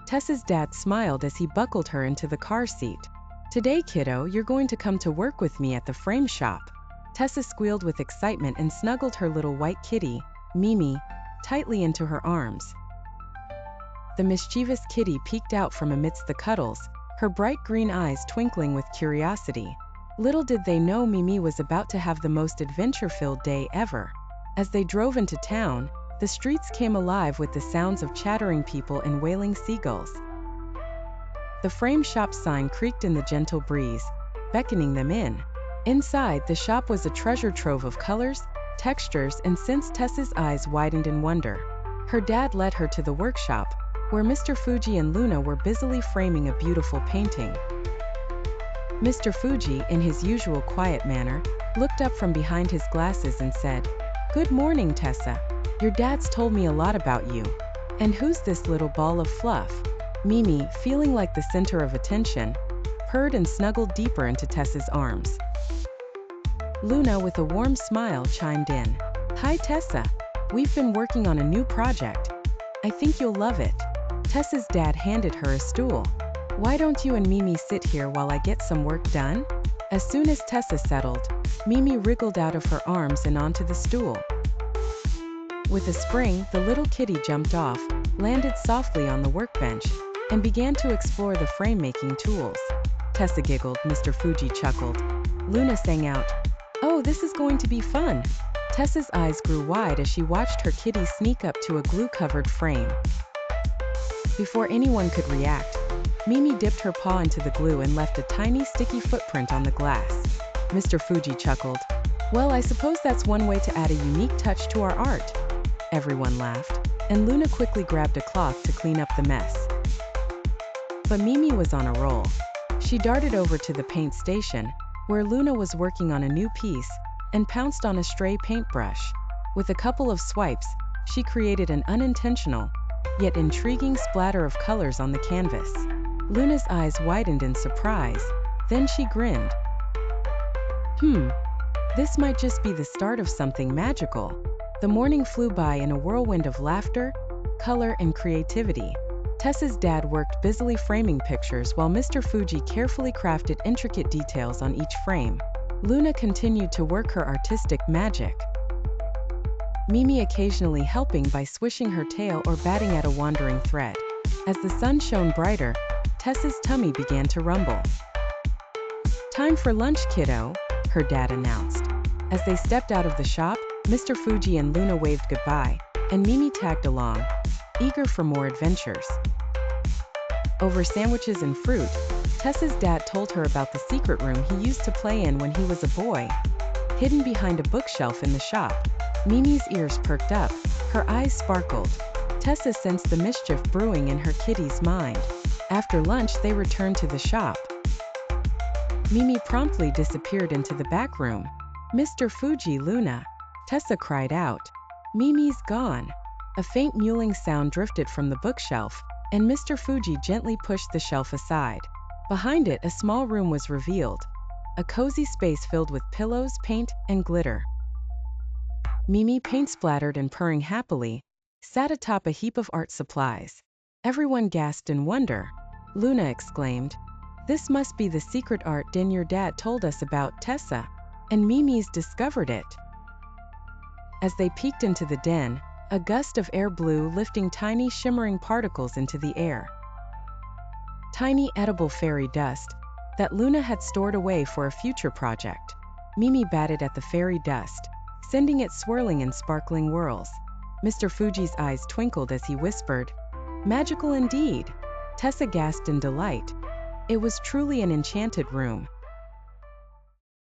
Tessa's dad smiled as he buckled her into the car seat. "Today, kiddo, you're going to come to work with me at the frame shop." Tessa squealed with excitement and snuggled her little white kitty, Mee Mee, tightly into her arms. The mischievous kitty peeked out from amidst the cuddles, her bright green eyes twinkling with curiosity. Little did they know Mee Mee was about to have the most adventure-filled day ever. As they drove into town, the streets came alive with the sounds of chattering people and wailing seagulls. The frame shop sign creaked in the gentle breeze, beckoning them in. Inside, the shop was a treasure trove of colors, textures, and scents. Tessa's eyes widened in wonder. Her dad led her to the workshop, where Mr. Fuji and Luna were busily framing a beautiful painting. Mr. Fuji, in his usual quiet manner, looked up from behind his glasses and said, "Good morning, Tessa. Your dad's told me a lot about you. And who's this little ball of fluff?" Mee Mee, feeling like the center of attention, purred and snuggled deeper into Tessa's arms. Luna, with a warm smile, chimed in. "Hi, Tessa. We've been working on a new project. I think you'll love it." Tessa's dad handed her a stool. "Why don't you and Mee Mee sit here while I get some work done?" As soon as Tessa settled, Mee Mee wriggled out of her arms and onto the stool. With a spring, the little kitty jumped off, landed softly on the workbench, and began to explore the frame-making tools. Tessa giggled, Mr. Fuji chuckled. Luna sang out, "Oh, this is going to be fun." Tessa's eyes grew wide as she watched her kitty sneak up to a glue-covered frame. Before anyone could react, Mee Mee dipped her paw into the glue and left a tiny sticky footprint on the glass. Mr. Fuji chuckled. "Well, I suppose that's one way to add a unique touch to our art." Everyone laughed, and Luna quickly grabbed a cloth to clean up the mess. But Mee Mee was on a roll. She darted over to the paint station, where Luna was working on a new piece, and pounced on a stray paintbrush. With a couple of swipes, she created an unintentional, yet intriguing splatter of colors on the canvas. Luna's eyes widened in surprise, then she grinned. This might just be the start of something magical." The morning flew by in a whirlwind of laughter, color, and creativity. Tessa's dad worked busily framing pictures while Mr. Fuji carefully crafted intricate details on each frame. Luna continued to work her artistic magic, Mee Mee occasionally helping by swishing her tail or batting at a wandering thread. As the sun shone brighter, Tessa's tummy began to rumble. "Time for lunch, kiddo," her dad announced. As they stepped out of the shop, Mr. Fuji and Luna waved goodbye, and Mee Mee tagged along, eager for more adventures. Over sandwiches and fruit, Tessa's dad told her about the secret room he used to play in when he was a boy, hidden behind a bookshelf in the shop. Mee Mee's ears perked up, her eyes sparkled. Tessa sensed the mischief brewing in her kitty's mind. After lunch, they returned to the shop. Mee Mee promptly disappeared into the back room. "Mr. Fuji, Luna!" Tessa cried out. "Mee Mee's gone." A faint mewling sound drifted from the bookshelf, and Mr. Fuji gently pushed the shelf aside. Behind it, a small room was revealed, a cozy space filled with pillows, paint, and glitter. Mee Mee, paint-splattered and purring happily, sat atop a heap of art supplies. Everyone gasped in wonder. Luna exclaimed, "This must be the secret art den your dad told us about, Tessa." And Mee Mee's discovered it. As they peeked into the den, a gust of air blew, lifting tiny shimmering particles into the air. Tiny edible fairy dust that Luna had stored away for a future project. Mee Mee batted at the fairy dust, sending it swirling in sparkling whirls. Mr. Fuji's eyes twinkled as he whispered, "Magical indeed." Tessa gasped in delight. It was truly an enchanted room,